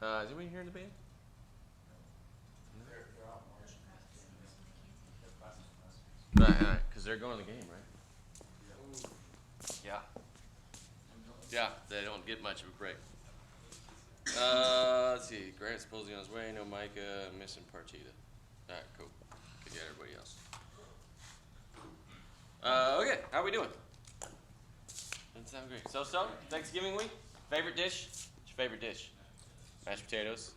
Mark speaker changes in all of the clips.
Speaker 1: Is anybody here in the band? Right, because they're going to the game, right? Yeah. Yeah, they don't get much of a break. Let's see. Grant's supposedly on his way. No Micah. Missing Partita. All right, cool. Good, yeah, everybody else. Okay, how we doing? Doesn't sound great. So, Thanksgiving week? Favorite dish? What's your favorite dish? Mashed potatoes.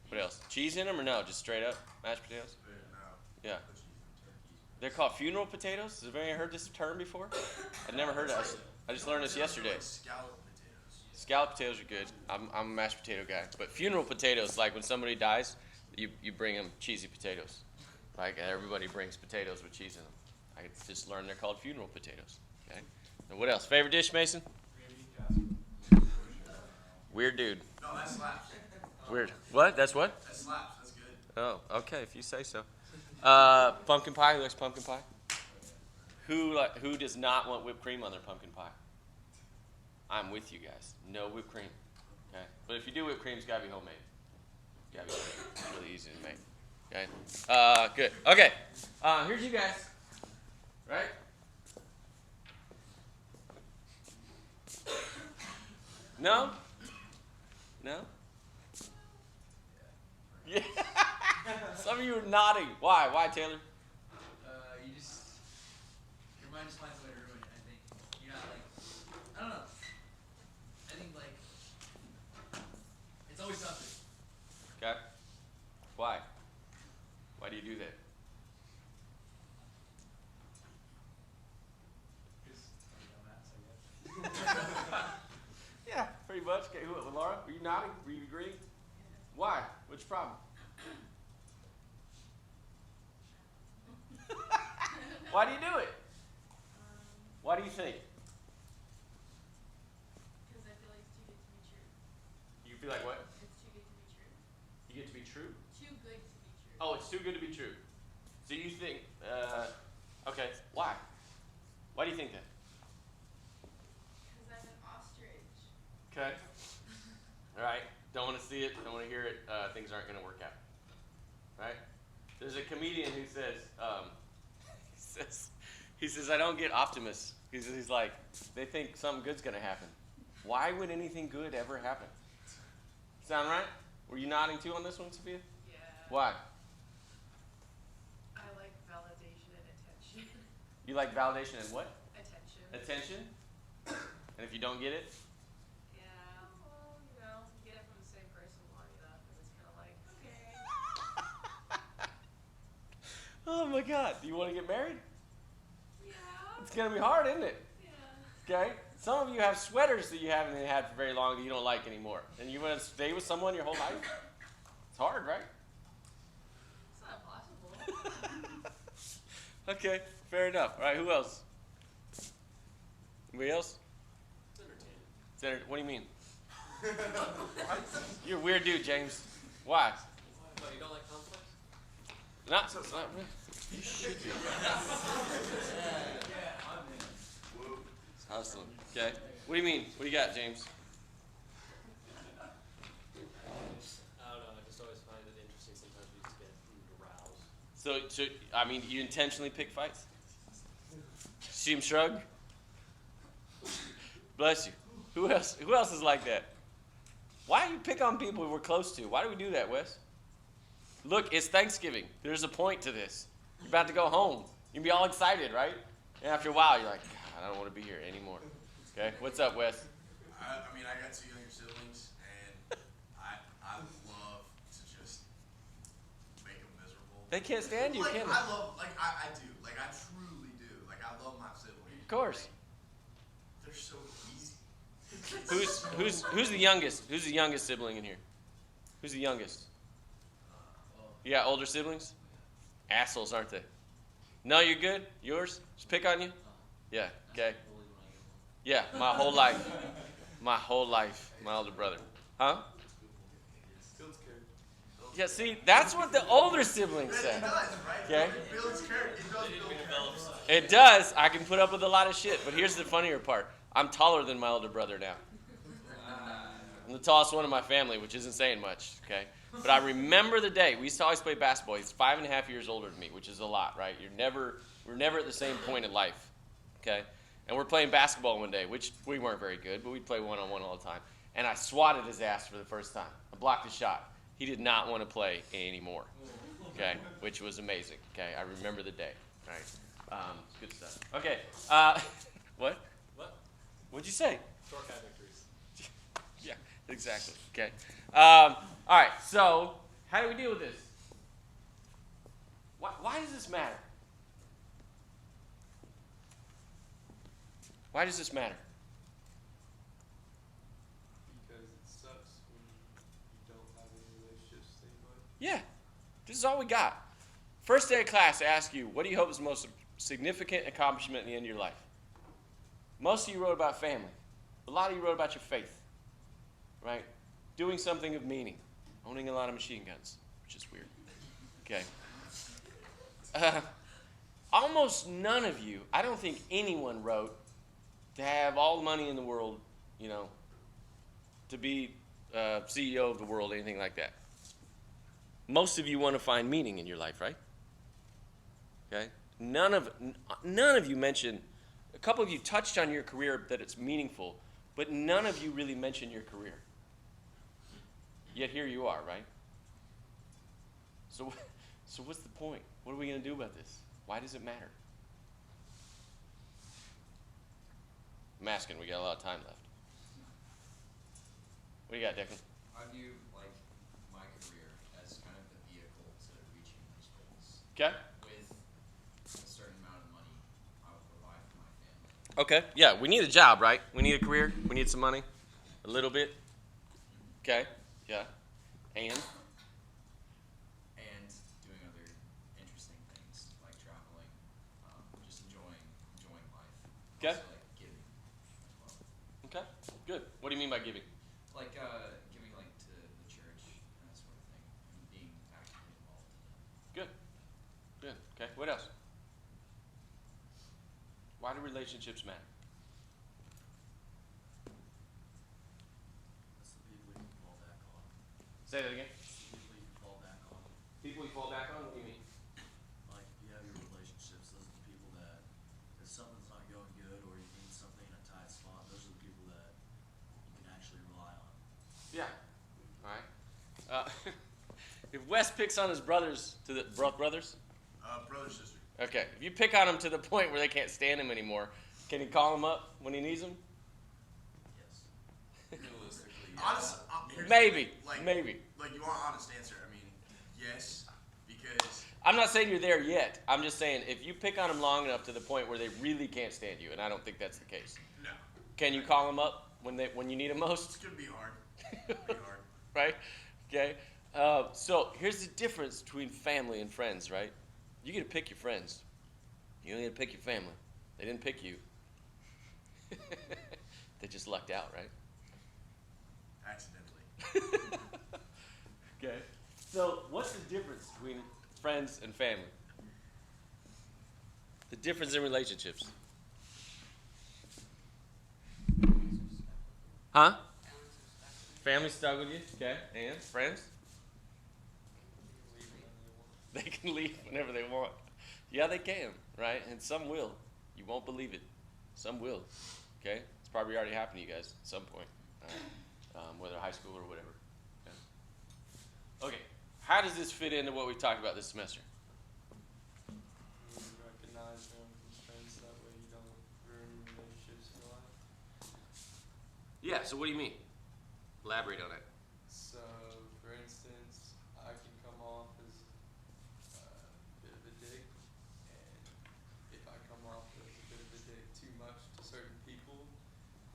Speaker 1: What else? Cheese in them or no? Just straight up mashed potatoes? Yeah. They're called funeral potatoes? Has anybody heard this term before? I've never heard it. I just learned this yesterday. Scallop potatoes are good. I'm a mashed potato guy. But funeral potatoes, like when somebody dies, you bring them cheesy potatoes. Like everybody brings potatoes with cheese in them. I just learned they're called funeral potatoes. Okay. And what else? Favorite dish, Mason? Weird dude.
Speaker 2: No, that slaps.
Speaker 1: Weird. What? That's what?
Speaker 2: That slaps. That's good.
Speaker 1: Oh, okay, if you say so. Pumpkin pie. Who likes pumpkin pie? Who does not want whipped cream on their pumpkin pie? I'm with you guys. No whipped cream. Okay. But if you do whipped cream, it's gotta be homemade. It's really easy to make. Okay. Good. Okay. Here's you guys. Right? No? No? Yeah. Some of you are nodding. Why? Why, Taylor?
Speaker 3: Your mind just finds a way to ruin it, I think. You're not I don't know. I think it's always something.
Speaker 1: Okay. Why? Why do you do that?
Speaker 3: Because I'm a dumbass, I guess.
Speaker 1: Yeah, pretty much. Okay, Laura, were you nodding? Were you agreeing? Why? What's your problem? Why do you do it? Why do you think?
Speaker 4: Because I feel like it's too good to be true.
Speaker 1: You feel like what?
Speaker 4: It's too good to be true.
Speaker 1: You get to be true?
Speaker 4: Too good to be true.
Speaker 1: Oh, it's too good to be true. So you think, okay, why? Why do you think that?
Speaker 4: Because I'm an ostrich.
Speaker 1: Okay. All right. Don't want to see it. Don't want to hear it. Things aren't going to work out. Right? There's a comedian who says, he says, I don't get optimists. He's like, they think something good's going to happen. Why would anything good ever happen? Sound right? Were you nodding too on this one, Sophia?
Speaker 4: Yeah.
Speaker 1: Why?
Speaker 4: I like validation and attention.
Speaker 1: You like validation and what?
Speaker 4: Attention.
Speaker 1: Attention? And if you don't get it?
Speaker 4: Yeah, well, you get it from the same person long enough, and it's kind of like, okay.
Speaker 1: Oh my God. Do you want to get married?
Speaker 4: Yeah.
Speaker 1: It's going to be hard, isn't it?
Speaker 4: Yeah.
Speaker 1: Okay? Some of you have sweaters that you haven't had for very long that you don't like anymore. And you want to stay with someone your whole life? It's hard, right?
Speaker 4: It's not impossible.
Speaker 1: Okay, fair enough. All right, who else? Anybody else?
Speaker 3: It's entertaining.
Speaker 1: What do you mean? You're a weird dude, James. Why?
Speaker 3: What, you don't like conflict?
Speaker 1: Not really. You should be. Hustling. Okay. What do you mean? What do you got, James?
Speaker 3: I don't know. I just always find it interesting. Sometimes we just get aroused.
Speaker 1: So I mean, you intentionally pick fights? See him shrug? Bless you. Who else is like that? Why do you pick on people we're close to? Why do we do that, Wes? Look, it's Thanksgiving. There's a point to this. You're about to go home. You'll be all excited, right? And after a while, you're like, God, I don't want to be here anymore. Okay? What's up, Wes?
Speaker 2: I mean, I got 2 younger siblings, and I love to just make them miserable.
Speaker 1: They can't stand you, can they?
Speaker 2: I love, I do. I truly do. I love my siblings.
Speaker 1: Of course.
Speaker 2: They're so easy.
Speaker 1: Who's the youngest? Who's the youngest sibling in here? Who's the youngest? You got older siblings? Assholes, aren't they? No, you're good? Yours? Just pick on you? Yeah, okay. Yeah, my whole life. My whole life. My older brother. Huh? Yeah, see, that's what the older siblings say.
Speaker 2: It does, right?
Speaker 1: Okay?
Speaker 2: It builds character. It does build character.
Speaker 1: It does. I can put up with a lot of shit. But here's the funnier part. I'm taller than my older brother now. I'm the tallest one in my family, which isn't saying much, okay? But I remember the day. We used to always play basketball. He's 5.5 years older than me, which is a lot, right? We're never at the same point in life, okay? And we're playing basketball one day, which we weren't very good, but we'd play one-on-one all the time. And I swatted his ass for the first time. I blocked his shot. He did not want to play anymore, okay? Which was amazing, okay? I remember the day, right? Good stuff. Okay, what?
Speaker 3: What?
Speaker 1: What'd you say?
Speaker 3: Short cat victories.
Speaker 1: Yeah, exactly. Okay. All right. So, how do we deal with this? Why does this matter? Why does this matter?
Speaker 3: Because it sucks when you don't have any relationships to think about.
Speaker 1: Yeah. This is all we got. First day of class, I ask you, what do you hope is the most significant accomplishment at the end of your life? Most of you wrote about family. A lot of you wrote about your faith, right? Doing something of meaning. Owning a lot of machine guns, which is weird. Okay. Almost none of you, I don't think anyone wrote to have all the money in the world, you know, to be CEO of the world, anything like that. Most of you want to find meaning in your life, right? Okay. None of you mentioned. A couple of you touched on your career that it's meaningful, but none of you really mentioned your career. Yet here you are, right? So what's the point? What are we going to do about this? Why does it matter? I'm asking. We got a lot of time left. What do you got, Declan?
Speaker 2: I view like my career as kind of the vehicle to reaching those goals.
Speaker 1: Okay.
Speaker 2: With a certain amount of money, I will provide for my family.
Speaker 1: Okay. Yeah, we need a job, right? We need a career. We need some money. A little bit. Okay. Yeah. And
Speaker 2: Doing other interesting things like traveling, just enjoying life.
Speaker 1: Okay.
Speaker 2: Also, like giving as well.
Speaker 1: okay. Good. What do you mean by giving?
Speaker 2: Like giving like to the church and that sort of thing, and being actively involved in it.
Speaker 1: Good. Good. Okay. What else? Why do relationships matter?
Speaker 5: That's the people you can fall back on.
Speaker 1: Say that again.
Speaker 5: It's the people you can fall back on.
Speaker 1: People you fall back on? What do you mean?
Speaker 5: Like, you have your relationships, those are the people that, if something's not going good or you need something in a tight spot, those are the people that you can actually rely on.
Speaker 1: Yeah. All right. If Wes picks on his brothers to the brothers,
Speaker 2: Brother, sister.
Speaker 1: okay. If you pick on them to the point where they can't stand him anymore, can he call them up when he needs them?
Speaker 5: Yes.
Speaker 2: Realistically, yeah.
Speaker 1: Honest,
Speaker 2: Here's
Speaker 1: maybe.
Speaker 2: the thing,
Speaker 1: Maybe.
Speaker 2: Like you want an honest answer? I mean, yes, because
Speaker 1: I'm not saying you're there yet. I'm just saying if you pick on them long enough to the point where they really can't stand you, and I don't think that's the case.
Speaker 2: no,
Speaker 1: Can you call them up when you need them most?
Speaker 2: it's gonna be hard. It's gonna be hard.
Speaker 1: Right? Okay. So here's the difference between family and friends, right? You get to pick your friends. You only get to pick your family. They didn't pick you. They just lucked out, right?
Speaker 2: Accidentally.
Speaker 1: Okay. So what's the difference between friends and family? The difference in relationships. Huh? Family stuck with you. Okay. And friends? They can leave whenever they want. Yeah, they can, right? And some will. You won't believe it. Some will. Okay? It's probably already happened to you guys at some point, whether high school or whatever. Okay. How does this fit into what we talked about this semester?
Speaker 3: You recognize them from friends, that way you don't ruin relationships in your life.
Speaker 1: Yeah. So what do you mean? Elaborate on it.
Speaker 3: So, for instance, I can come off as a bit of a dick, and if I come off as a bit of a dick too much to certain people,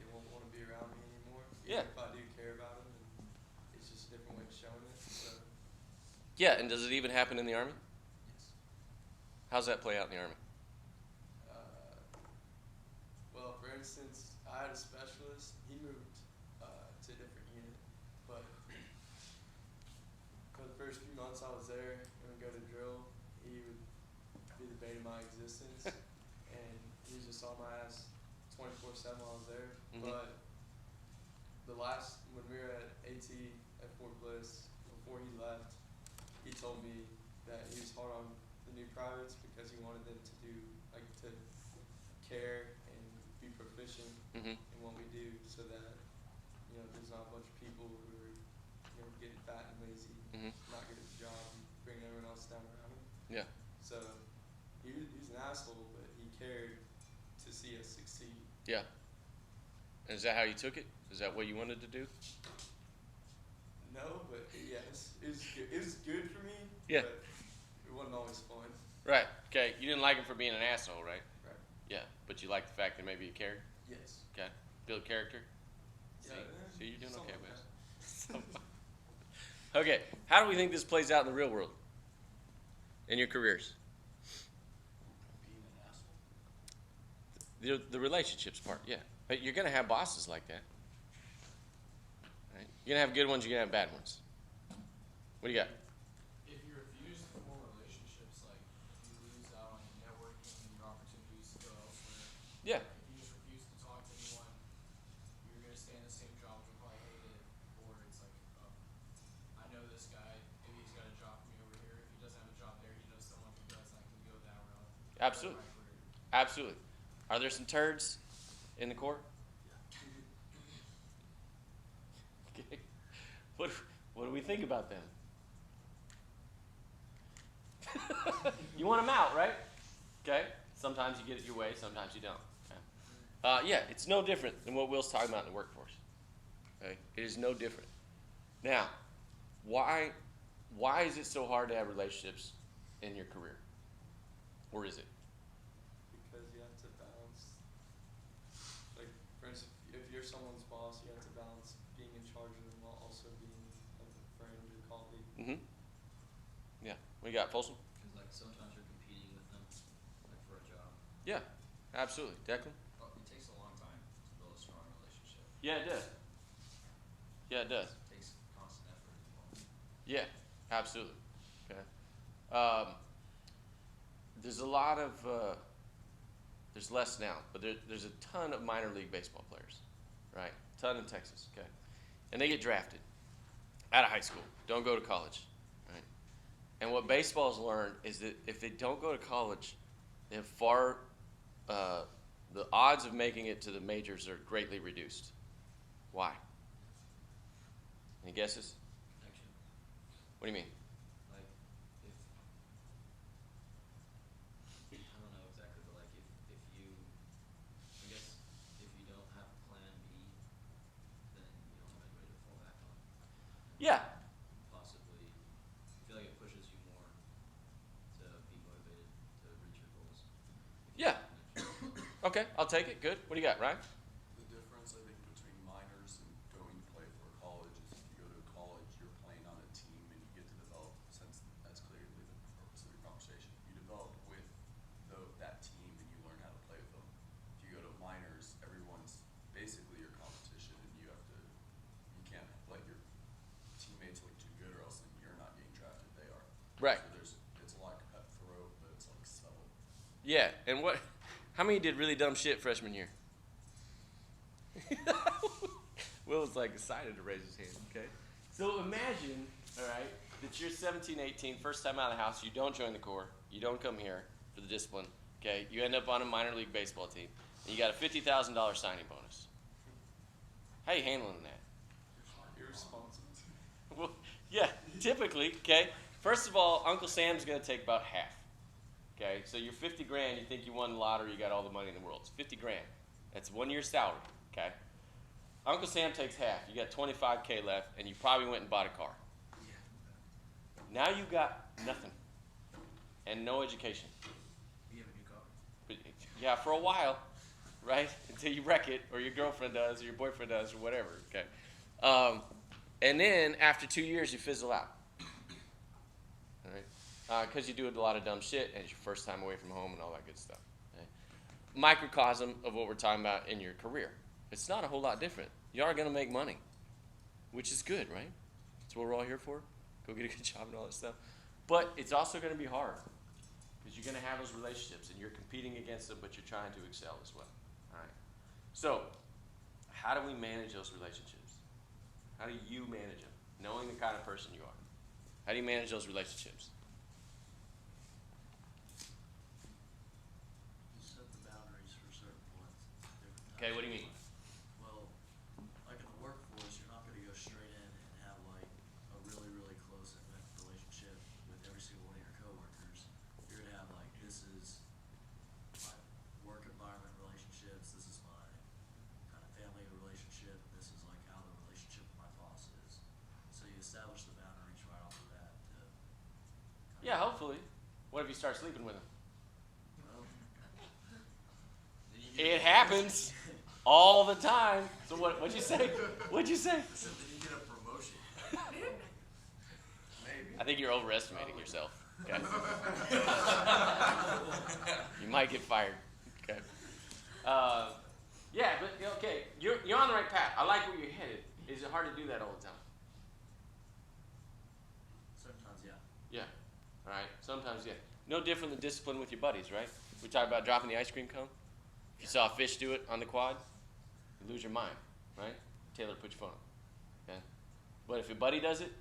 Speaker 3: they won't want to be around me anymore.
Speaker 1: Yeah.
Speaker 3: Even if I do care about them, and it's just a different way of showing it. So,
Speaker 1: Yeah. And does it even happen in the Army?
Speaker 3: yes.
Speaker 1: How's that play out in the Army?
Speaker 3: Well, for instance, I had a specialist. He moved to a different unit, but for the first few months I was there and would go to drill, he would be the bane of my existence, and he was just on my ass 24/7 while I was there.
Speaker 1: Mhm.
Speaker 3: But when we were at AT at Fort Bliss. Before he left, he told me that he was hard on the new privates because he wanted them to do, like, to care and be proficient
Speaker 1: Mm-hmm.
Speaker 3: in what we do, so that, you know, there's not a bunch of people who are, you know, getting fat and lazy,
Speaker 1: Mm-hmm.
Speaker 3: not good at the job, and bring everyone else down around him.
Speaker 1: Yeah.
Speaker 3: So he's an asshole, but he cared to see us succeed.
Speaker 1: Yeah. And is that how you took it? Is that what you wanted to do?
Speaker 3: No, but yes, it was good. It was good for me.
Speaker 1: Yeah.
Speaker 3: But it wasn't always fun.
Speaker 1: Right. Okay. You didn't like him for being an asshole, right?
Speaker 3: Right.
Speaker 1: Yeah. But you like the fact that maybe he cared?
Speaker 3: Yes.
Speaker 1: Okay. Build character?
Speaker 3: Yeah,
Speaker 1: See, you're doing
Speaker 3: something
Speaker 1: okay,
Speaker 3: like
Speaker 1: Wes. Okay. How do we think this plays out in the real world? In your careers?
Speaker 5: Being an asshole.
Speaker 1: The relationships part, yeah. But you're going to have bosses like that. Right? You're going to have good ones, you're going to have bad ones. What do you got?
Speaker 6: If you refuse to form relationships, like you lose out on your networking and your opportunities to go elsewhere.
Speaker 1: Yeah.
Speaker 6: If you just refuse to talk to anyone, you're gonna stay in the same job and probably hate it. Or it's like, oh, I know this guy, maybe he's got a job for me over here. If he doesn't have a job there, he knows someone who does, and I can go that route.
Speaker 1: Absolutely.
Speaker 6: That's my career.
Speaker 1: Absolutely. Are there some turds in the court? Okay. What do we think about them? You want them out, right? Okay. Sometimes you get it your way, sometimes you don't. Okay. Yeah, it's no different than what Will's talking about in the workforce. Okay. It is no different. Now, why is it so hard to have relationships in your career? Or is it?
Speaker 3: Because you have to balance, like, for instance, if you're someone's boss, you have to balance being in charge of them while also being like a friend or colleague.
Speaker 1: Mm-hmm. Yeah. What do you got, Folsom?
Speaker 5: Because like sometimes you're competing with them, like for a job.
Speaker 1: Yeah, absolutely. Declan?
Speaker 5: Well, it takes a long time to build a strong relationship.
Speaker 1: Yeah, it does. Yeah, it does.
Speaker 5: It takes constant effort as well.
Speaker 1: Yeah, absolutely. Okay. There's a lot of, there's less now, but there's a ton of minor league baseball players, right? Ton in Texas, okay? And they get drafted out of high school, don't go to college, right? And what baseball's learned is that if they don't go to college, they have the odds of making it to the majors are greatly reduced. Why? Any guesses?
Speaker 5: Connection.
Speaker 1: What do you mean?
Speaker 5: Like if I don't know exactly, but like if you, I guess if you don't have plan B, then you don't have anybody to fall back on.
Speaker 1: Yeah.
Speaker 5: Possibly, I feel like it pushes you more to be motivated to reach your goals. If you
Speaker 1: Yeah.
Speaker 5: have connection.
Speaker 1: Okay, I'll take it. Good. What do you got, Ryan?
Speaker 2: The difference, I think, between minors and going to play for college is if you go to college, you're playing on a team and you get to develop, since that's clearly the purpose of your conversation, you develop with that team and you learn how to play with them. If you go to minors, everyone's basically your competition and you can't let your teammates look too good or else then you're not getting drafted, they are.
Speaker 1: Right.
Speaker 2: So it's a lot cutthroat, but it's like subtle.
Speaker 1: Yeah, and how many did really dumb shit freshman year? Will was like excited to raise his hand, okay? So imagine, all right, that you're 17, 18, first time out of the house, you don't join the Corps, you don't come here for the discipline, okay? You end up on a minor league baseball team, and you got a $50,000 signing bonus. How you handling that?
Speaker 3: Irresponsible.
Speaker 1: Well, yeah, typically, okay? First of all, Uncle Sam's going to take about half. Okay, so you're 50 grand, you think you won the lottery, you got all the money in the world. It's 50 grand. That's 1 year's salary, okay? Uncle Sam takes half. You got 25K left, and you probably went and bought a car. Now you got nothing and no education.
Speaker 5: You have a new car.
Speaker 1: But, yeah, for a while, right? Until you wreck it, or your girlfriend does, or your boyfriend does, or whatever, okay? And then after 2 years, you fizzle out. All right? Because you do a lot of dumb shit, and it's your first time away from home and all that good stuff. Okay? Microcosm of what we're talking about in your career. It's not a whole lot different. You are going to make money, which is good, right? That's what we're all here for. Go get a good job and all that stuff. But it's also going to be hard because you're going to have those relationships, and you're competing against them, but you're trying to excel as well. All right. So, how do we manage those relationships? How do you manage them? Knowing the kind of person you are. How do you manage those relationships?
Speaker 5: You set the boundaries for certain ones. Different
Speaker 1: Okay,
Speaker 5: types
Speaker 1: what do you
Speaker 5: of
Speaker 1: mean?
Speaker 5: Well, like in the workforce, you're not gonna go straight in and have like a really, really close intimate relationship with every single one of your coworkers. You're gonna have like, this is my work environment relationships, this is my kind of family relationship, this is like how the relationship with my boss is. So you establish the boundaries right off the bat to kind
Speaker 1: Yeah, hopefully. What if you start sleeping with them?
Speaker 5: well,
Speaker 1: It happens all the time. So what'd you say? What'd you say?
Speaker 5: so then you get a promotion.
Speaker 2: Maybe.
Speaker 1: I think you're overestimating yourself. Okay. You might get fired. Okay. Yeah, but okay, you're on the right path. I like where you're headed. Is it hard to do that all the time?
Speaker 5: Sometimes, yeah.
Speaker 1: Yeah. All right. Sometimes, yeah. No different than discipline with your buddies, right? We talked about dropping the ice cream cone. If you saw a fish do it on the quad, you lose your mind, right? Taylor, put your phone on. Okay. But if your buddy does it,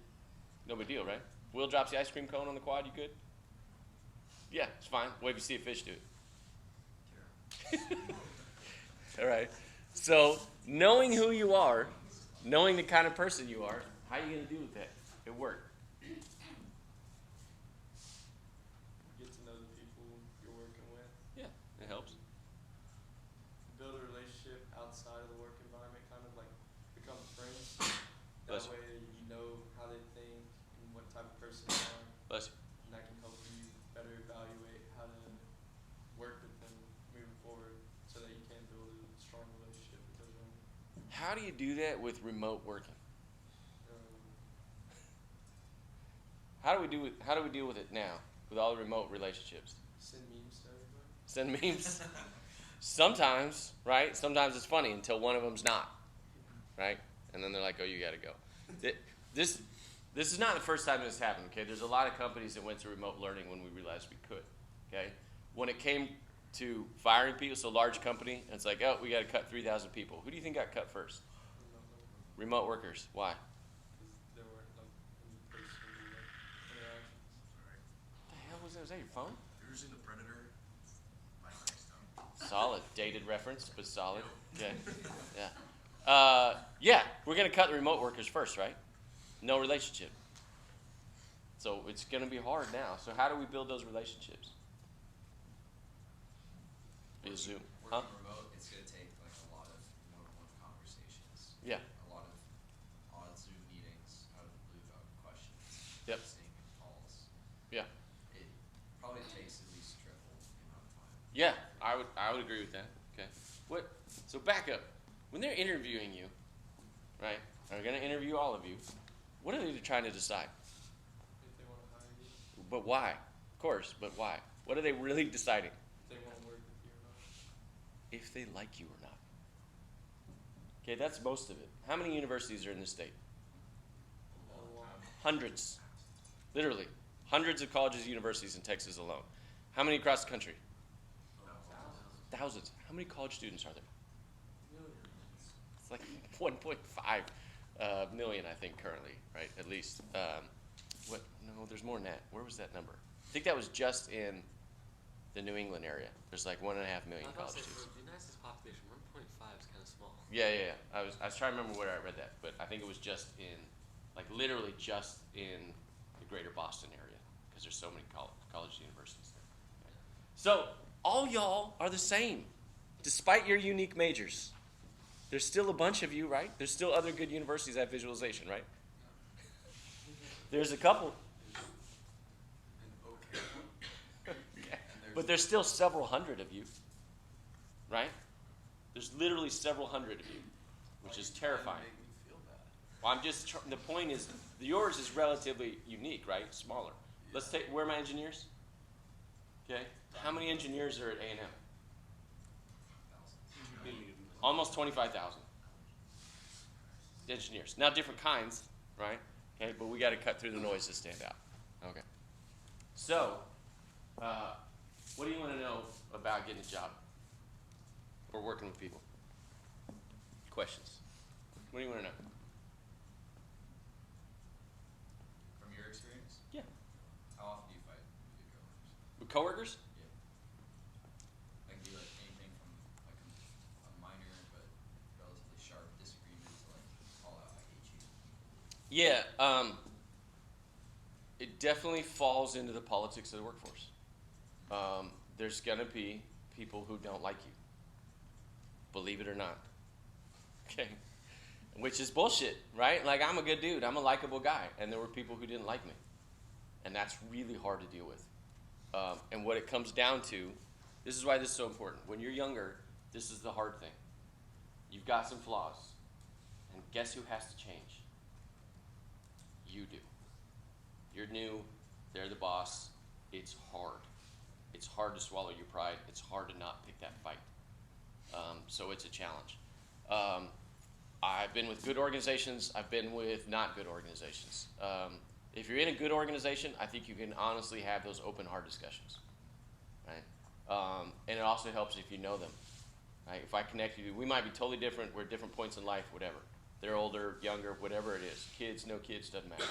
Speaker 1: no big deal, right? Will drops the ice cream cone on the quad. You good? Yeah, it's fine. What if you see a fish do it? All right. So knowing who you are, knowing the kind of person you are, how are you going to deal with that at work?
Speaker 3: Get to know the people you're working with.
Speaker 1: Yeah, it helps.
Speaker 3: Build a relationship outside of the work environment, kind of like become friends. That
Speaker 1: Bless you.
Speaker 3: way you know how they think and what type of person they are,
Speaker 1: Bless you.
Speaker 3: and that can help you better evaluate how to work with them moving forward so that you can build a strong relationship with those young.
Speaker 1: How do you do that with remote working? How do we deal with it now with all the remote relationships?
Speaker 3: Send memes to everybody.
Speaker 1: Send memes. Sometimes, right? Sometimes it's funny until one of them's not, right? And then they're like, "Oh, you got to go." This is not the first time this happened. Okay, there's a lot of companies that went to remote learning when we realized we could. Okay, when it came to firing people, so large company, and it's like, "Oh, we got to cut 3,000 people." Who do you think got cut first? Remote workers. Why?
Speaker 3: Because there weren't like any personal interactions.
Speaker 1: What the hell was that? Was that your phone?
Speaker 5: Have you ever seen The Predator? Mike Tyson.
Speaker 1: Solid, dated reference, but solid. Okay, yeah. Yeah, we're gonna cut the remote workers first, right? No relationship. So it's gonna be hard now. So how do we build those relationships? Via Zoom, huh?
Speaker 7: Working remote, it's going to take like a lot of one-on-one conversations.
Speaker 1: Yeah.
Speaker 7: A lot of odd Zoom meetings out of the blue about questions.
Speaker 1: Yep.
Speaker 7: Texting, calls.
Speaker 1: Yeah.
Speaker 7: It probably takes at least triple the amount of time.
Speaker 1: Yeah, I would agree with that. Okay. What? So back up. When they're interviewing you, right? They're gonna interview all of you. What are they trying to decide?
Speaker 3: If they want to hire you,
Speaker 1: But why? Of course, but why? What are they really deciding?
Speaker 3: if they want to work with you or not.
Speaker 1: If they like you or not. Okay, that's most of it. How many universities are in this state?
Speaker 3: A lot.
Speaker 1: Hundreds. Literally. Hundreds of colleges and universities in Texas alone. How many across the country? Thousands. How many college students are there? It's like 1.5 million, I think, currently, right? At least. What? No, there's more than that. Where was that number? I think that was just in the New England area. There's like 1.5 million college students.
Speaker 8: For the United States population, 1.5 is kind of small.
Speaker 1: Yeah. I was trying to remember where I read that, but I think it was just in, like literally just in the greater Boston area, because there's so many college universities there. So all y'all are the same, despite your unique majors. There's still a bunch of you, right? There's still other good universities that have visualization, right? There's a couple.
Speaker 2: An okay one.
Speaker 1: Okay. But there's still several hundred of you, right? There's literally several hundred of you, which is terrifying.
Speaker 2: Make me feel bad.
Speaker 1: Well, I'm just, the point is, yours is relatively unique, right? Smaller. Let's take, where are my engineers? Okay. How many engineers are at A&M? Almost 25,000 engineers. Now different kinds, right? Okay, but we got to cut through the noise to stand out. Okay. So, what do you want to know about getting a job or working with people? Questions? What do you want to know? With coworkers?
Speaker 7: Yeah. That can be like anything from like a minor but relatively sharp disagreement to like call out I hate you.
Speaker 1: Yeah, it definitely falls into the politics of the workforce. There's gonna be people who don't like you, believe it or not. Okay, which is bullshit, right? Like, I'm a good dude, I'm a likable guy, and there were people who didn't like me, and that's really hard to deal with. And what it comes down to, this is why this is so important. When you're younger, this is the hard thing. You've got some flaws, and guess who has to change? You do. You're new, they're the boss. It's hard. It's hard to swallow your pride. It's hard to not pick that fight. So it's a challenge. I've been with good organizations. I've been with not good organizations. If you're in a good organization, I think you can honestly have those open, hard discussions, right? And it also helps if you know them, right? If I connect you, we might be totally different. We're at different points in life, whatever. They're older, younger, whatever it is. Kids, no kids, doesn't matter.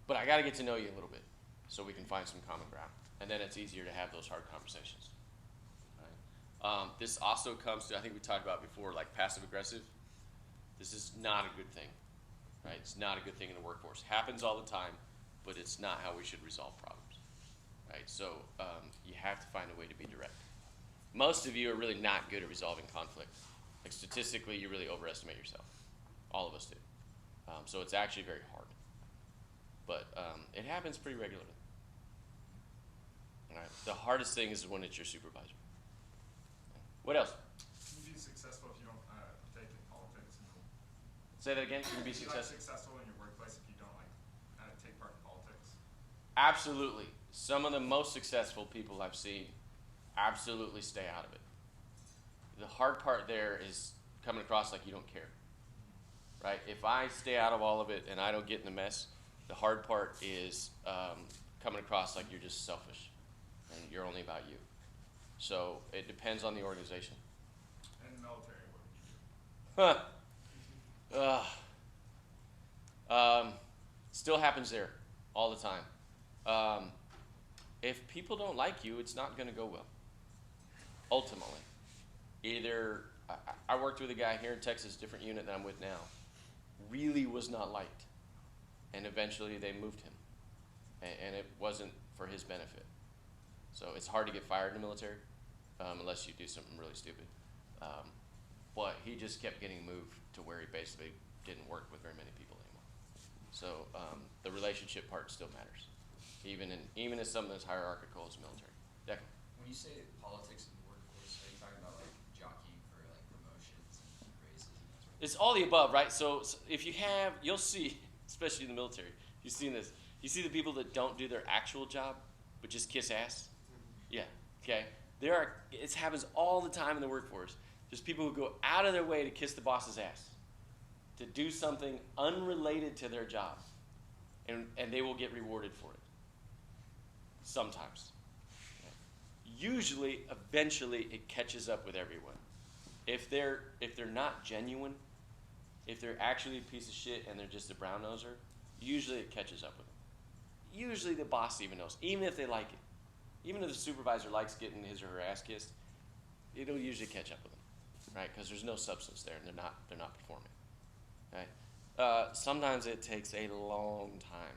Speaker 1: But I got to get to know you a little bit so we can find some common ground. And then it's easier to have those hard conversations. Right? This also comes to, I think we talked about before, like passive aggressive. This is not a good thing, right? It's not a good thing in the workforce. Happens all the time, but it's not how we should resolve problems, right? So you have to find a way to be direct. Most of you are really not good at resolving conflict. Like statistically, you really overestimate yourself. All of us do. So it's actually very hard. But it happens pretty regularly. All right. The hardest thing is when it's your supervisor. What else?
Speaker 9: Can you be successful if you don't take in politics?
Speaker 1: Say that again. Can you be
Speaker 9: Can you be
Speaker 1: successful?
Speaker 9: successful in your workplace if you don't like take part in politics?
Speaker 1: Absolutely. Some of the most successful people I've seen absolutely stay out of it. The hard part there is coming across like you don't care. Right? If I stay out of all of it and I don't get in the mess, the hard part is coming across like you're just selfish and you're only about you. So it depends on the organization.
Speaker 9: In the military, what would you do?
Speaker 1: Still happens there all the time. If people don't like you, it's not going to go well. Ultimately, either I worked with a guy here in Texas, different unit that I'm with now, really was not liked, and eventually they moved him, and it wasn't for his benefit. So it's hard to get fired in the military unless you do something really stupid. But he just kept getting moved to where he basically didn't work with very many people anymore. So the relationship part still matters, even in something as hierarchical as military. Declan.
Speaker 7: When you say politics in the workforce, are you talking about like jockeying for like promotions and raises and that sort of
Speaker 1: It's all the above, right? So if you have, you'll see, especially in the military, you've seen this. You see the people that don't do their actual job, but just kiss ass. Yeah. Okay. It happens all the time in the workforce. There's people who go out of their way to kiss the boss's ass, to do something unrelated to their job, and they will get rewarded for it. Sometimes. Usually, eventually, it catches up with everyone. If they're not genuine, if they're actually a piece of shit and they're just a brown noser, usually it catches up with them. Usually the boss even knows, even if they like it. Even if the supervisor likes getting his or her ass kissed, it'll usually catch up with them, right? Because there's no substance there and they're not performing, right? Sometimes it takes a long time.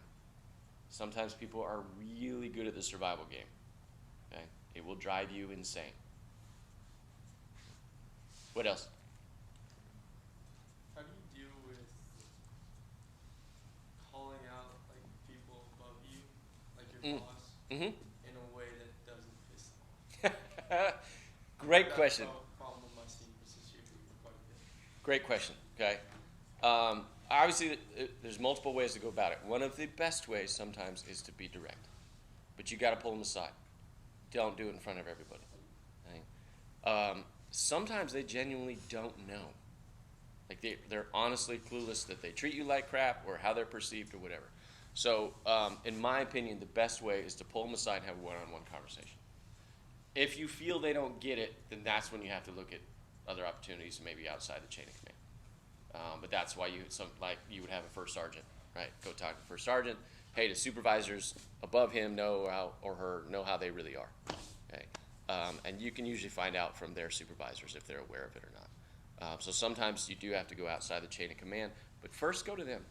Speaker 1: Sometimes people are really good at the survival game, okay? It will drive you insane. What else?
Speaker 3: How do you deal with calling out like people above you, like your boss,
Speaker 1: Mm-hmm.
Speaker 3: in a way that doesn't piss them off?
Speaker 1: Great
Speaker 3: That's
Speaker 1: question.
Speaker 3: a problem with my senior position quite a bit.
Speaker 1: Great question. Okay. Obviously, there's multiple ways to go about it. One of the best ways sometimes is to be direct, but you got to pull them aside. Don't do it in front of everybody. Okay? Sometimes they genuinely don't know. Like they're honestly clueless that they treat you like crap or how they're perceived or whatever. So, in my opinion, the best way is to pull them aside and have a one-on-one conversation. If you feel they don't get it, then that's when you have to look at other opportunities, maybe outside the chain of command. But that's why you would have a first sergeant, right? Go talk to the first sergeant, hey, the supervisors above him know how, or her know how they really are. Okay, and you can usually find out from their supervisors if they're aware of it or not. So sometimes you do have to go outside the chain of command, but first go to them,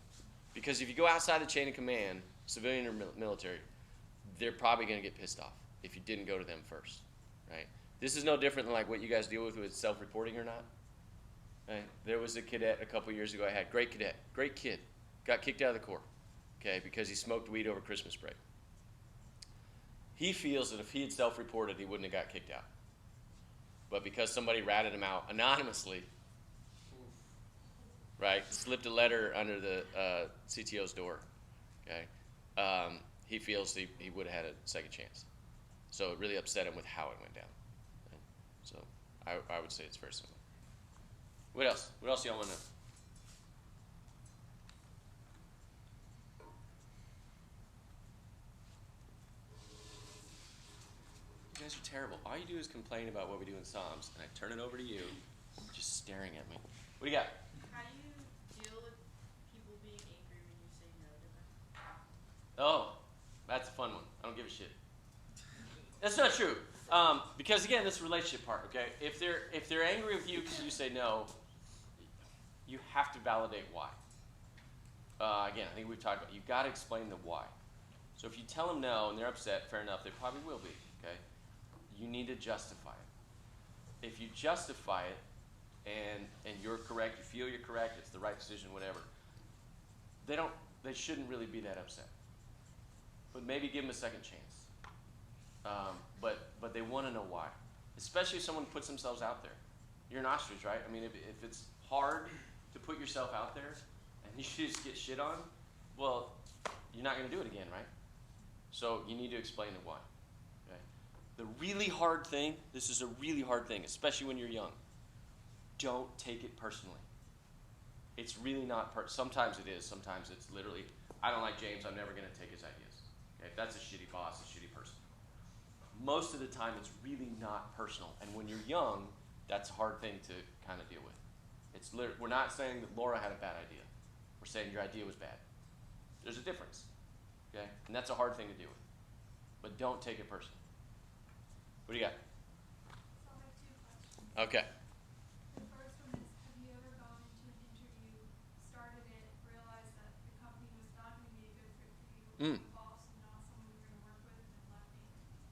Speaker 1: because if you go outside the chain of command, civilian or military, they're probably going to get pissed off if you didn't go to them first, right? This is no different than like what you guys deal with self-reporting or not. Right? There was a cadet a couple years ago I had, great cadet, great kid, got kicked out of the Corps, okay, because he smoked weed over Christmas break. He feels that if he had self-reported, he wouldn't have got kicked out. But because somebody ratted him out anonymously, right, slipped a letter under the CTO's door, okay, he feels he would have had a second chance. So it really upset him with how it went down. Right? So I would say it's very similar. What else? What else y'all want to know? You guys are terrible. All you do is complain about what we do in SOMS, and I turn it over to you, just staring at me. What do you got?
Speaker 4: How do you deal with people being angry when you say no to them?
Speaker 1: Oh, that's a fun one. I don't give a shit. That's not true. Because again, this relationship part, okay? If they're angry with you because you say no, you have to validate why. Again, I think we've talked about, you've got to explain the why. So if you tell them no and they're upset, fair enough, they probably will be, okay? You need to justify it. If you justify it and you're correct, you feel you're correct, it's the right decision, whatever, they shouldn't really be that upset. But maybe give them a second chance. But they want to know why. Especially if someone puts themselves out there. You're an ostrich, right? I mean, if it's hard to put yourself out there and you just get shit on, well, you're not going to do it again, right? So you need to explain the why. Okay? The really hard thing, this is a really hard thing, especially when you're young. Don't take it personally. It's really not sometimes it is. Sometimes it's literally, I don't like James, I'm never going to take his ideas. Okay? That's a shitty boss, a shitty person. Most of the time, it's really not personal. And when you're young, that's a hard thing to kind of deal with. We're not saying that Laura had a bad idea. We're saying your idea was bad. There's a difference. Okay? And that's a hard thing to deal with. But don't take it personally. What do you got?
Speaker 10: So I have 2 questions.
Speaker 1: Okay.
Speaker 10: The first one is, have you ever gone into an interview, started it, realized that the company was not going to be a good fit for you, boss and not someone you're going to work with, and left the interview?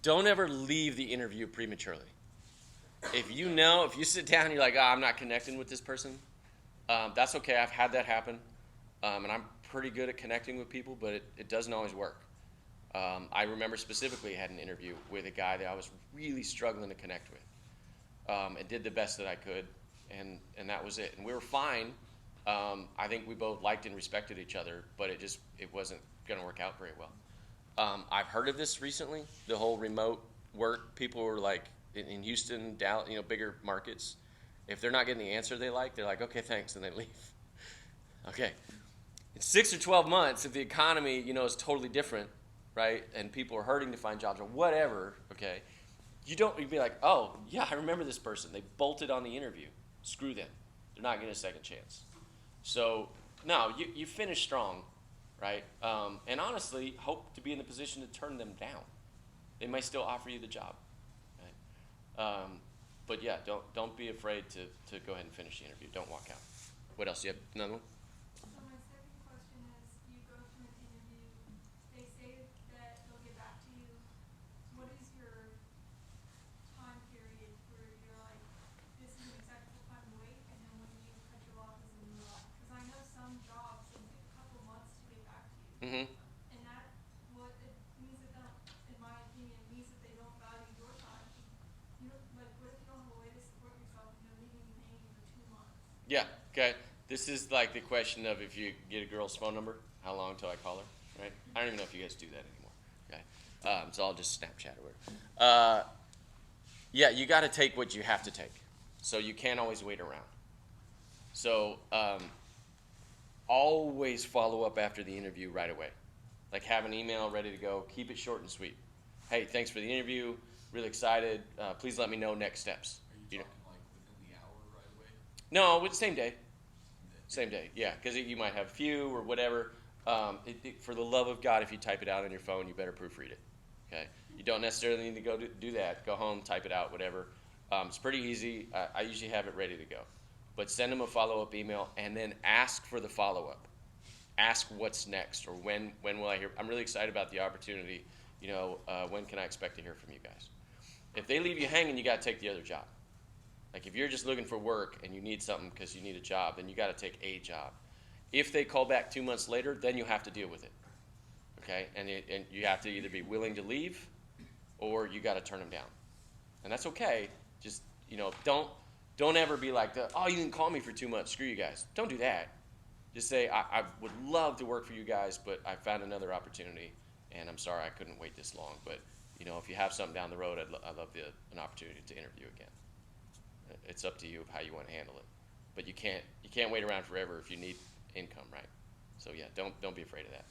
Speaker 1: Don't ever leave the interview prematurely. If you sit down and you're like, I'm not connecting with this person, that's okay. I've had that happen. And I'm pretty good at connecting with people, but it doesn't always work. I remember specifically I had an interview with a guy that I was really struggling to connect with. And did the best that I could, and that was it. And we were fine. I think we both liked and respected each other, but it wasn't going to work out very well. I've heard of this recently, the whole remote work. People were like, in Houston, Dallas, bigger markets, if they're not getting the answer they like, they're like, okay, thanks, and they leave. Okay. In 6 or 12 months, if the economy, is totally different, right, and people are hurting to find jobs or whatever, okay, you'd be like, oh, yeah, I remember this person. They bolted on the interview. Screw them. They're not getting a second chance. So, no, you finish strong, right, and honestly, hope to be in the position to turn them down. They might still offer you the job. But yeah, don't be afraid to go ahead and finish the interview. Don't walk out. What else? You have another one?
Speaker 10: So my second question is, you go to an interview, they say that they'll get back to you. What is your time period where you're like, this is an acceptable time to wait, and then when you cut your losses and move on? Because I know some jobs, they take a couple months to get back to you.
Speaker 1: Mm-hmm.
Speaker 10: And that, what it means that don't, in my opinion, means that they don't value your time. What if you don't have a way to support yourself and you're leaving them hanging for 2 months?
Speaker 1: Yeah, okay. This is like the question of if you get a girl's phone number, how long till I call her, right? I don't even know if you guys do that anymore, okay? It's all just Snapchat or whatever. Yeah, you got to take what you have to take. So you can't always wait around. So always follow up after the interview right away. Like have an email ready to go. Keep it short and sweet. Hey, thanks for the interview. Really excited. Please let me know next steps.
Speaker 2: Are you talking like within the hour right away?
Speaker 1: No, it's same day. Same day, yeah, because you might have few or whatever. For the love of God, if you type it out on your phone, you better proofread it. Okay, you don't necessarily need to go do that. Go home, type it out, whatever. It's pretty easy. I usually have it ready to go. But send them a follow-up email and then ask for the follow-up. Ask what's next or when will I hear. I'm really excited about the opportunity. When can I expect to hear from you guys? If they leave you hanging, you got to take the other job. Like if you're just looking for work and you need something because you need a job, then you got to take a job. If they call back 2 months later, then you have to deal with it. Okay, and you have to either be willing to leave or you got to turn them down, and that's okay. Just don't ever be like you didn't call me for 2 months. Screw you guys. Don't do that. Just say I would love to work for you guys, but I found another opportunity, and I'm sorry I couldn't wait this long. But if you have something down the road, I'd love an opportunity to interview again. It's up to you how you want to handle it, but you can't wait around forever if you need income, right? So yeah, don't be afraid of that.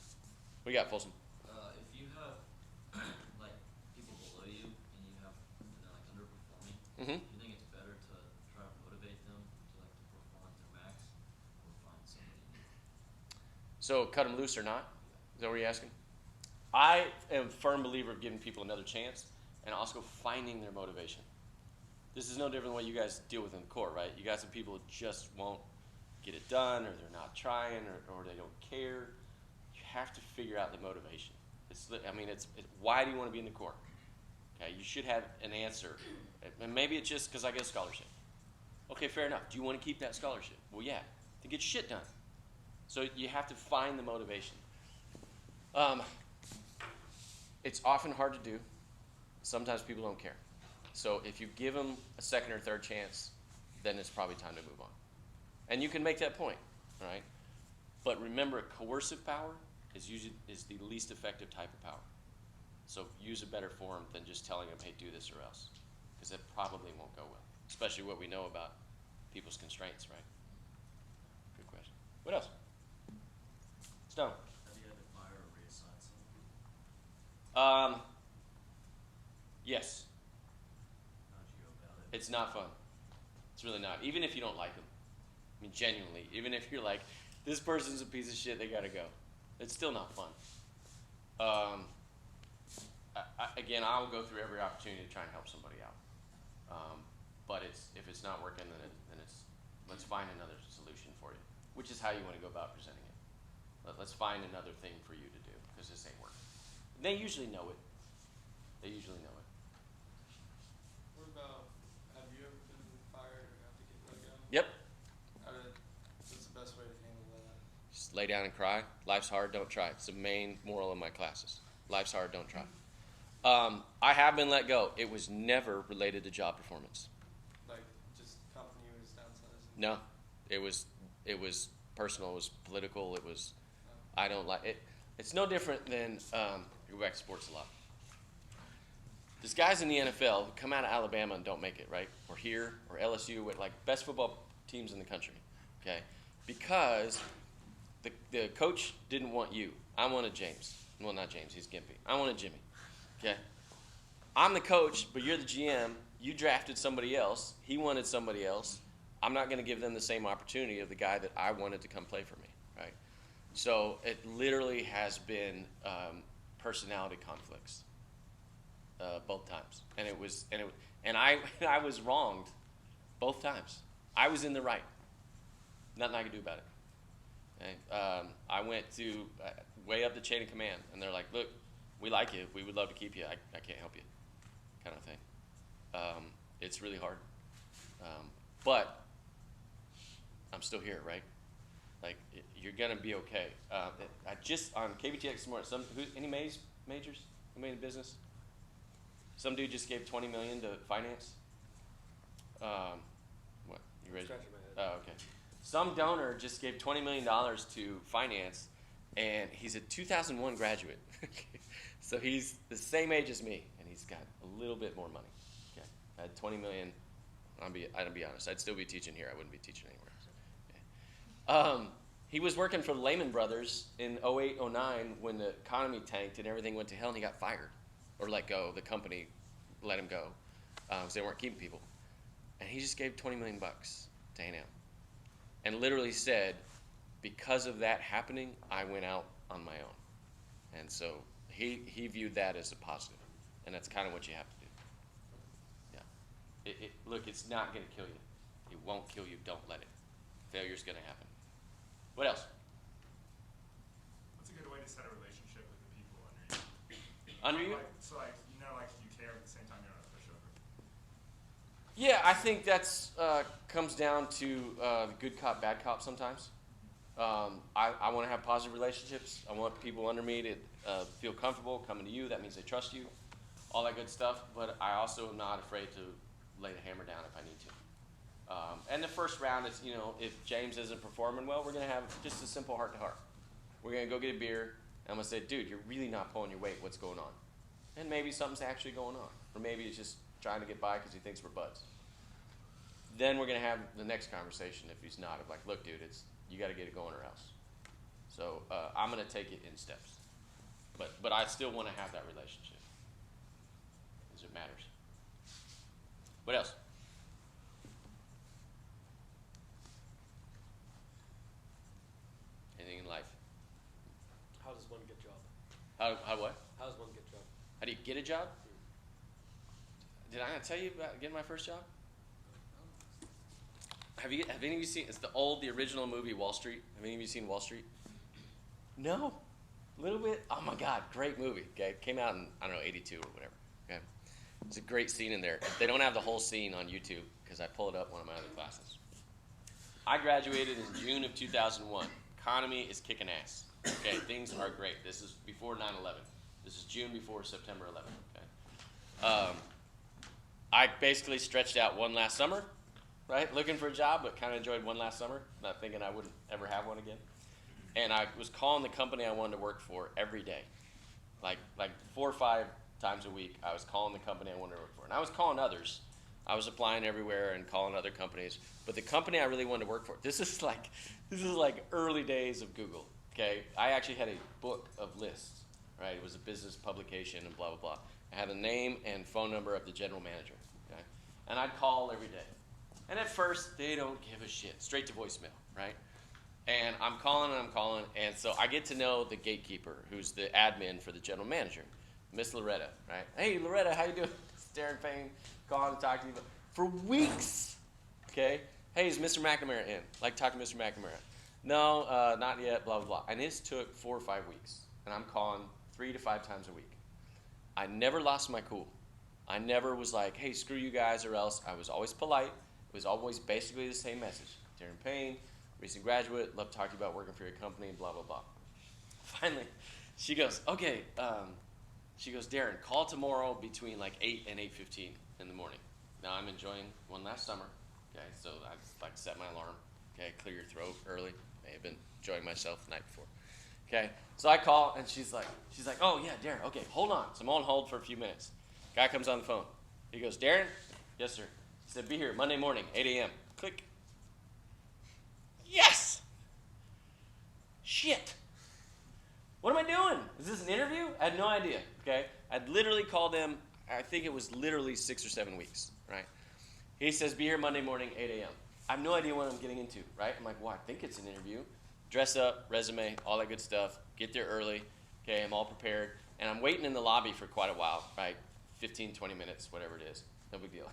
Speaker 1: What do you got, Folsom?
Speaker 5: If you have like people below you and they're like underperforming,
Speaker 1: Mm-hmm.
Speaker 5: do you think it's better to try to motivate them to perform at their max, or find somebody new?
Speaker 1: So cut them loose or not? Is that what you're asking? I am a firm believer of giving people another chance and also finding their motivation. This is no different than what you guys deal with in the court, right? You got some people who just won't get it done, or they're not trying, or they don't care. You have to figure out the motivation. It's why do you want to be in the court? Okay, you should have an answer. And maybe it's just because I get a scholarship. Okay, fair enough. Do you want to keep that scholarship? Well, yeah, to get shit done. So you have to find the motivation. It's often hard to do. Sometimes people don't care. So if you give them a second or third chance, then it's probably time to move on. And you can make that point, all right? But remember, coercive power is the least effective type of power. So use a better form than just telling them, hey, do this or else, because it probably won't go well, especially what we know about people's constraints, right? Good question. What else? Stone.
Speaker 5: Have you had to fire or reassign someone?
Speaker 1: Yes.
Speaker 5: How'd you go about it?
Speaker 1: It's not fun. It's really not. Even if you don't like them. I mean, genuinely. Even if you're like, this person's a piece of shit, they gotta go. It's still not fun. Again, I will go through every opportunity to try and help somebody out. But if it's not working, then let's find another solution for you, which is how you want to go about presenting it. Let's find another thing for you to do, because this ain't working. They usually know it. They usually know it.
Speaker 3: What about, have you ever been fired or have to get let go?
Speaker 1: Yep.
Speaker 3: What's the best way to handle that?
Speaker 1: Just lay down and cry. Life's hard, don't try. It's the main moral of my classes. Life's hard, don't try. I have been let go. It was never related to job performance.
Speaker 3: Like, just company was downsizing?
Speaker 1: No, it was personal. It was political. It was, I don't like it. It's no different than, I go back to sports a lot. There's guys in the NFL who come out of Alabama and don't make it, right? Or here, or LSU, with like best football teams in the country, okay? Because the coach didn't want you. I wanted James. Well, not James, he's Gimpy. I wanted Jimmy, okay? I'm the coach, but you're the GM. You drafted somebody else. He wanted somebody else. I'm not going to give them the same opportunity of the guy that I wanted to come play for me, right? So it literally has been personality conflicts both times, and I was wronged both times. I was in the right. Nothing I could do about it. Okay? I went to way up the chain of command, and they're like, "Look, we like you. We would love to keep you. I can't help you," kind of thing. It's really hard, but I'm still here, right? Like you're gonna be okay. I just on KBTX this morning. Any majors? Anybody in business? Some dude just gave $20 million to finance. What? You raised?
Speaker 8: Scratching my head.
Speaker 1: Oh, okay. Some donor just gave $20 million to finance, and he's a 2001 graduate. So he's the same age as me, and he's got a little bit more money. Okay. I had $20 million. I'd be honest. I'd still be teaching here. I wouldn't be teaching anywhere else. Okay. He was working for Lehman Brothers in 08, 09 when the economy tanked and everything went to hell, and he got fired or let go. The company let him go because they weren't keeping people. And he just gave $20 million to A&M and literally said, because of that happening, I went out on my own. And so he viewed that as a positive, and that's kind of what you have to do. Yeah. Look, it's not going to kill you. It won't kill you. Don't let it. Failure's going to happen. What else?
Speaker 9: What's a good way to set a relationship with the people under you?
Speaker 1: Under you?
Speaker 9: So you care at the same time you're not a pushover.
Speaker 1: Yeah, I think that's comes down to good cop, bad cop sometimes. I want to have positive relationships. I want people under me to feel comfortable coming to you. That means they trust you, all that good stuff. But I also am not afraid to lay the hammer down if I need to. And the first round is, if James isn't performing well, we're going to have just a simple heart-to-heart. We're going to go get a beer, and I'm going to say, dude, you're really not pulling your weight. What's going on? And maybe something's actually going on. Or maybe it's just trying to get by because he thinks we're buds. Then we're going to have the next conversation if he's not. Of like, look, dude, you got to get it going or else. So I'm going to take it in steps. But I still want to have that relationship because it matters. What else? Anything in life?
Speaker 8: How does one get a job?
Speaker 1: How what?
Speaker 8: How does one get a job?
Speaker 1: How do you get a job? Did I not tell you about getting my first job? Have any of you seen? It's the original movie Wall Street. Have any of you seen Wall Street? No, a little bit. Oh my God, great movie. Okay, it came out in '82 or whatever. Okay, it's a great scene in there. They don't have the whole scene on YouTube because I pull it up one of my other classes. I graduated in June of 2001. Economy is kicking ass. Okay, things are great. This is before 9/11. This is June before September 11th. Okay. I basically stretched out one last summer, right? Looking for a job, but kind of enjoyed one last summer, not thinking I wouldn't ever have one again. And I was calling the company I wanted to work for every day. Like 4 or 5 times a week, I was calling the company I wanted to work for. And I was calling others. I was applying everywhere and calling other companies. But the company I really wanted to work for, this is like early days of Google, okay? I actually had a book of lists, right? It was a business publication and blah, blah, blah. I had the name and phone number of the general manager, okay? And I'd call every day. And at first, they don't give a shit. Straight to voicemail, right? And I'm calling, and so I get to know the gatekeeper, who's the admin for the general manager, Miss Loretta, right? Hey, Loretta, how you doing? It's Darren Payne calling to talk to you. For weeks, okay? Hey, is Mr. McNamara in? Like, talk to Mr. McNamara. No, not yet, blah, blah, blah. And this took 4 or 5 weeks, and I'm calling 3 to 5 times a week. I never lost my cool. I never was like, hey, screw you guys or else. I was always polite. It was always basically the same message. Darren Payne, recent graduate, love to talk to you about working for your company, blah, blah, blah. Finally, she goes, okay, she goes, Darren, call tomorrow between like 8 and 8:15 in the morning. Now I'm enjoying one last summer, okay, so I set my alarm, okay, clear your throat early. May have been enjoying myself the night before. Okay, so I call, and she's like, oh, yeah, Darren, okay, hold on. So I'm on hold for a few minutes. Guy comes on the phone. He goes, Darren? Yes, sir. He said, be here Monday morning, 8 a.m. Click. Yes! Shit. What am I doing? Is this an interview? I had no idea, okay? I'd literally called him, I think it was literally 6 or 7 weeks, right? He says, be here Monday morning, 8 a.m. I have no idea what I'm getting into, right? I'm like, well, I think it's an interview. Dress up, resume, all that good stuff. Get there early. Okay, I'm all prepared. And I'm waiting in the lobby for quite a while, right? 15, 20 minutes, whatever it is. No big deal.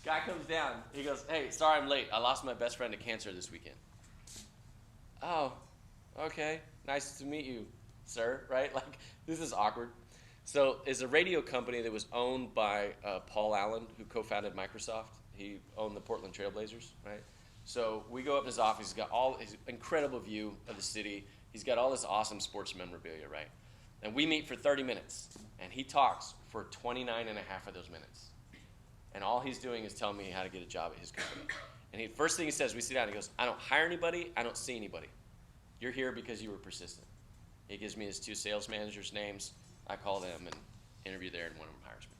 Speaker 1: Guy comes down. He goes, hey, sorry I'm late. I lost my best friend to cancer this weekend. Oh, okay. Nice to meet you, sir, right? Like, this is awkward. So it's a radio company that was owned by Paul Allen, who co-founded Microsoft. He owned the Portland Trailblazers, right? So we go up in his office. He's got all his incredible view of the city. He's got all this awesome sports memorabilia, right? And we meet for 30 minutes, and he talks for 29 and a half of those minutes. And all he's doing is telling me how to get a job at his company. And first thing he says, we sit down, he goes, I don't hire anybody, I don't see anybody. You're here because you were persistent. He gives me his 2 sales managers' names. I call them and interview there, and one of them hires me.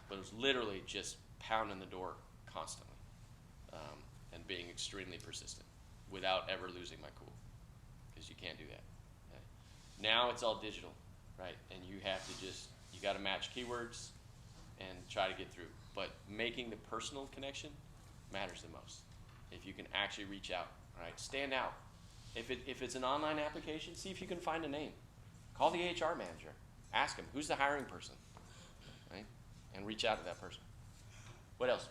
Speaker 1: But it was literally just pounding the door constantly. And being extremely persistent without ever losing my cool, because you can't do that. Okay? Now it's all digital, right? And you have to you got to match keywords and try to get through. But making the personal connection matters the most. If you can actually reach out, right? Stand out. If it's an online application, see if you can find a name. Call the HR manager. Ask him, who's the hiring person? Right? And reach out to that person. What else?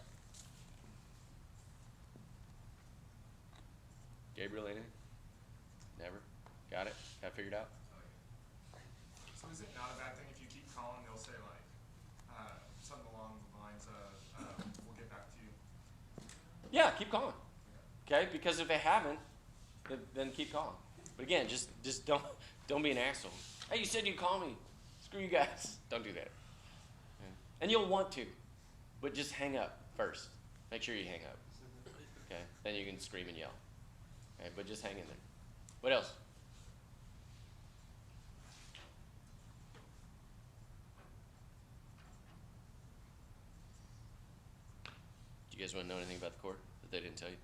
Speaker 1: Gabriel, anything? Never? Got it? Got it figured out?
Speaker 9: So is it not a bad thing if you keep calling, they'll say like, something along the lines of, we'll get back to you?
Speaker 1: Yeah, keep calling. Okay? Because if they haven't, then keep calling. But again, just don't be an asshole. Hey, you said you'd call me. Screw you guys. Don't do that. Yeah. And you'll want to, but just hang up first. Make sure you hang up. Okay? Then you can scream and yell. Okay? But just hang in there. What else? Do you guys want to know anything about the core that they didn't tell you?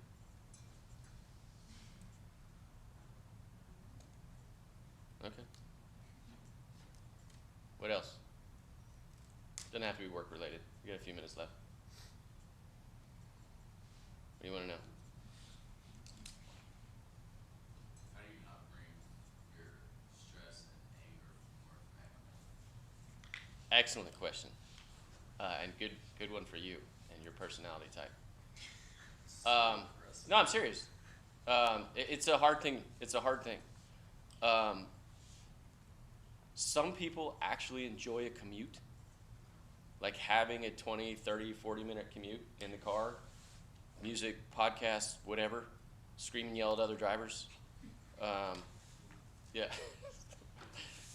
Speaker 1: Okay. What else? Doesn't have to be work related. We got a few minutes left. What do you want to know?
Speaker 7: How do you not bring your stress and anger from work back home?
Speaker 1: Excellent question, and good one for you and your personality type. No, I'm serious. It's a hard thing. It's a hard thing. Some people actually enjoy a commute, like having a 20, 30, 40-minute commute in the car, music, podcast, whatever, scream and yell at other drivers. Yeah.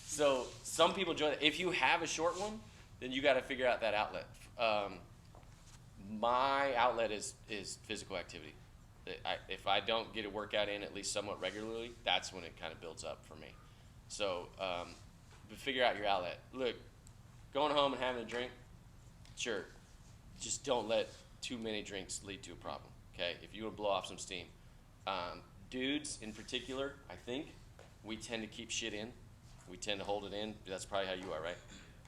Speaker 1: So some people enjoy that. If you have a short one, then you got to figure out that outlet. My outlet is physical activity. If I don't get a workout in at least somewhat regularly, that's when it kind of builds up for me. So but figure out your outlet. Look, going home and having a drink, sure. Just don't let too many drinks lead to a problem, okay? If you want to blow off some steam. Dudes in particular, I think, we tend to keep shit in. We tend to hold it in. That's probably how you are, right?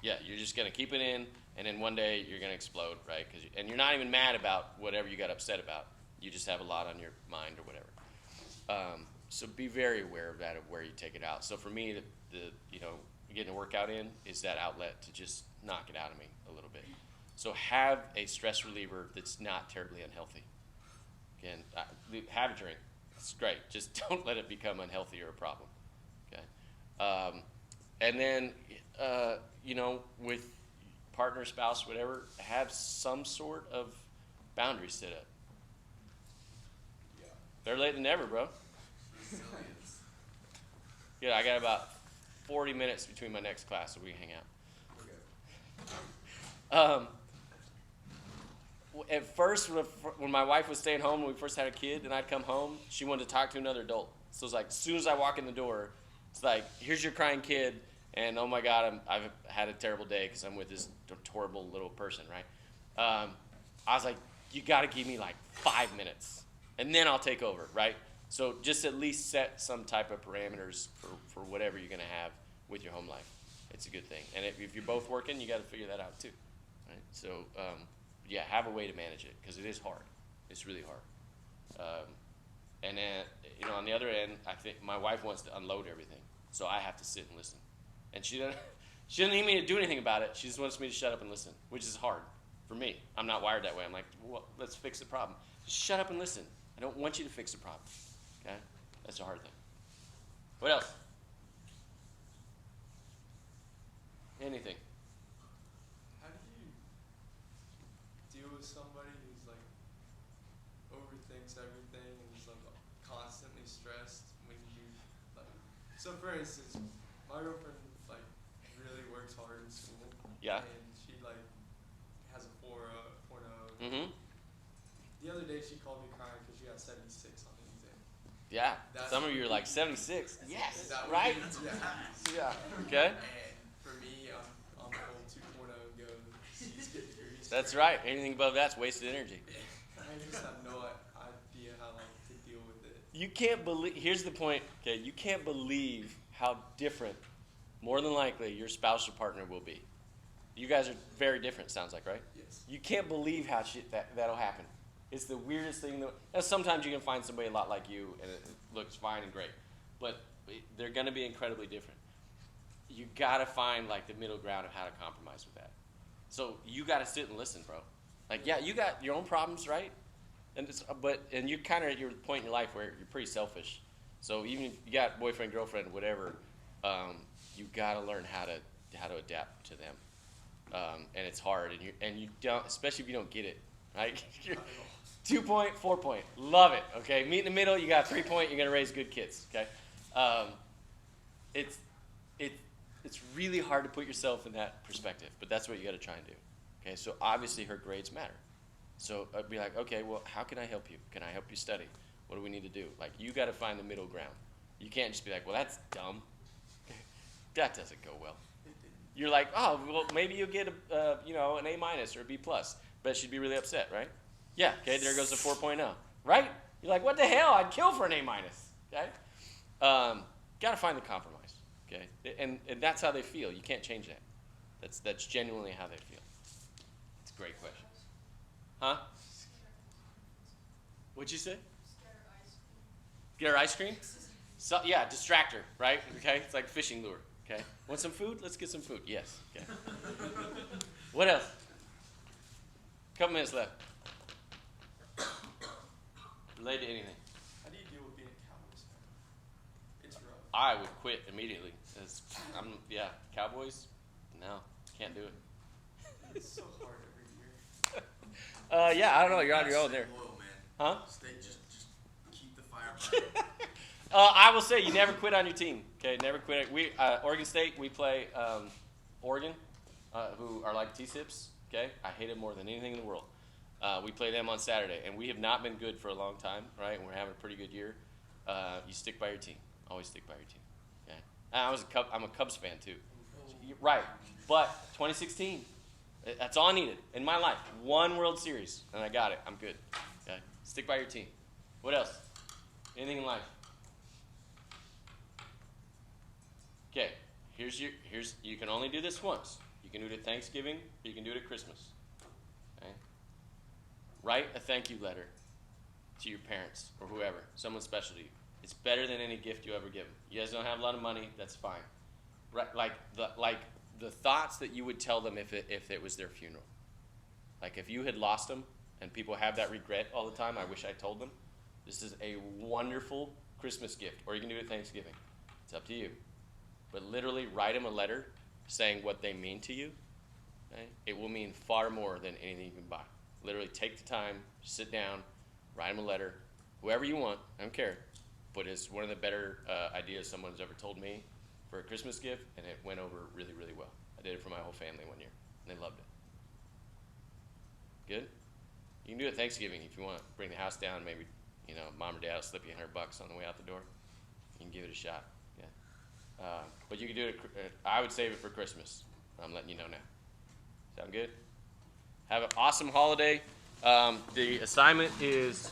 Speaker 1: Yeah, you're just going to keep it in, and then one day you're going to explode, right? And you're not even mad about whatever you got upset about. You just have a lot on your mind or whatever. So be very aware of that, of where you take it out. So for me, getting a workout in is that outlet to just knock it out of me a little bit. So have a stress reliever that's not terribly unhealthy. Again, have a drink. It's great. Just don't let it become unhealthy or a problem. Okay. And then, with partner, spouse, whatever, have some sort of boundary set up.
Speaker 2: Yeah.
Speaker 1: Better late than never, bro.
Speaker 2: Resilience.
Speaker 1: Yeah, I got about 40 minutes between my next class, so we can hang out.
Speaker 2: Okay.
Speaker 1: At first, when my wife was staying home, when we first had a kid, and I'd come home, she wanted to talk to another adult. So it's like, as soon as I walk in the door, it's like, here's your crying kid, and oh my God, I've had a terrible day because I'm with this horrible little person, right? I was like, you got to give me like 5 minutes, and then I'll take over, right? So just at least set some type of parameters for whatever you're going to have with your home life. It's a good thing. And if you're both working, you got to figure that out too, right? So, yeah, have a way to manage it because it is hard. It's really hard. And then, on the other end, I think my wife wants to unload everything, so I have to sit and listen. And she doesn't need me to do anything about it. She just wants me to shut up and listen, which is hard for me. I'm not wired that way. I'm like, well, let's fix the problem. Just shut up and listen. I don't want you to fix the problem. Okay? That's a hard thing. What else? Anything?
Speaker 3: How do you deal with somebody who's like overthinks everything and is like constantly stressed when you like? So for instance, my girlfriend like really works hard in school.
Speaker 1: Yeah.
Speaker 3: And she like has a 4.0.
Speaker 1: Mm-hmm.
Speaker 3: The other day she called me crying because she got 76 on the exam.
Speaker 1: Yeah.
Speaker 3: That's
Speaker 1: Some of you are like 76. Yes.
Speaker 3: That would
Speaker 1: Right?
Speaker 3: be-
Speaker 1: Yeah.
Speaker 3: yeah.
Speaker 1: Okay.
Speaker 3: And for me, I'm the old 2.0 and go seize get degrees.
Speaker 1: That's right. Anything above that's wasted energy.
Speaker 3: I just have no idea how to deal with it.
Speaker 1: You can't believe, here's the point, okay, you can't believe how different, more than likely, your spouse or partner will be. You guys are very different, sounds like, right?
Speaker 3: Yes.
Speaker 1: You can't believe how that'll happen. It's the weirdest thing. Sometimes you can find somebody a lot like you, and looks fine and great, but they're going to be incredibly different. You got to find like the middle ground of how to compromise with that. So you got to sit and listen, bro. Like, yeah, you got your own problems, right? And and you're kind of at your point in your life where you're pretty selfish. So even if you got boyfriend, girlfriend, whatever, you got to learn how to adapt to them. And it's hard, and you don't, especially if you don't get it, right? 2 point, 4 point, love it. Okay, meet in the middle. You got 3 point. You're gonna raise good kids. Okay, it's really hard to put yourself in that perspective, but that's what you got to try and do. Okay, so obviously her grades matter. So I'd be like, okay, well, how can I help you? Can I help you study? What do we need to do? Like, you got to find the middle ground. You can't just be like, well, that's dumb. That doesn't go well. You're like, oh, well, maybe you'll get an A minus or a B plus. Bet she'd be really upset, right? Yeah. Okay. There goes the 4.0. Right? You're like, what the hell? I'd kill for an A minus. Okay. Got to find the compromise. Okay. And that's how they feel. You can't change that. That's genuinely how they feel. It's a great question. Huh? What'd you say? Get her ice cream? So, yeah, distractor, right? Okay, it's like fishing lure. Okay, want some food? Let's get some food. Yes. Okay. What else? Couple minutes left. Related to anything?
Speaker 3: How do you deal with being a Cowboys fan? It's rough.
Speaker 1: I would quit immediately. Cowboys? No, can't do it.
Speaker 3: It's so hard every year.
Speaker 1: Yeah, I don't know. You're on your own there.
Speaker 5: Loyal, man.
Speaker 1: Huh?
Speaker 5: Just keep the fire burning.
Speaker 1: I will say you never quit on your team. Okay, never quit. We Oregon State. We play Oregon, who are like T-Sips. Okay, I hate them more than anything in the world. We play them on Saturday, and we have not been good for a long time, right? And we're having a pretty good year. You stick by your team. Always stick by your team. Okay. I'm a Cubs fan too. Right, but 2016. That's all I needed in my life. One World Series, and I got it. I'm good. Okay, stick by your team. What else? Anything in life? Okay, you can only do this once. You can do it at Thanksgiving, or you can do it at Christmas. Okay? Write a thank you letter to your parents or whoever, someone special to you. It's better than any gift you ever give them. You guys don't have a lot of money, that's fine. Like the thoughts that you would tell them if it was their funeral. Like if you had lost them, and people have that regret all the time, I wish I told them. This is a wonderful Christmas gift, or you can do it at Thanksgiving. It's up to you. But literally write them a letter saying what they mean to you. Okay? It will mean far more than anything you can buy. Literally take the time, sit down, write them a letter, whoever you want, I don't care. But it's one of the better ideas someone's ever told me for a Christmas gift, and it went over really, really well. I did it for my whole family one year, and they loved it. Good? You can do it at Thanksgiving if you want. Bring the house down, maybe, mom or dad will slip you $100 on the way out the door. You can give it a shot. Yeah. But you can do it. I would save it for Christmas. I'm letting you know now. Sound good? Have an awesome holiday. The assignment is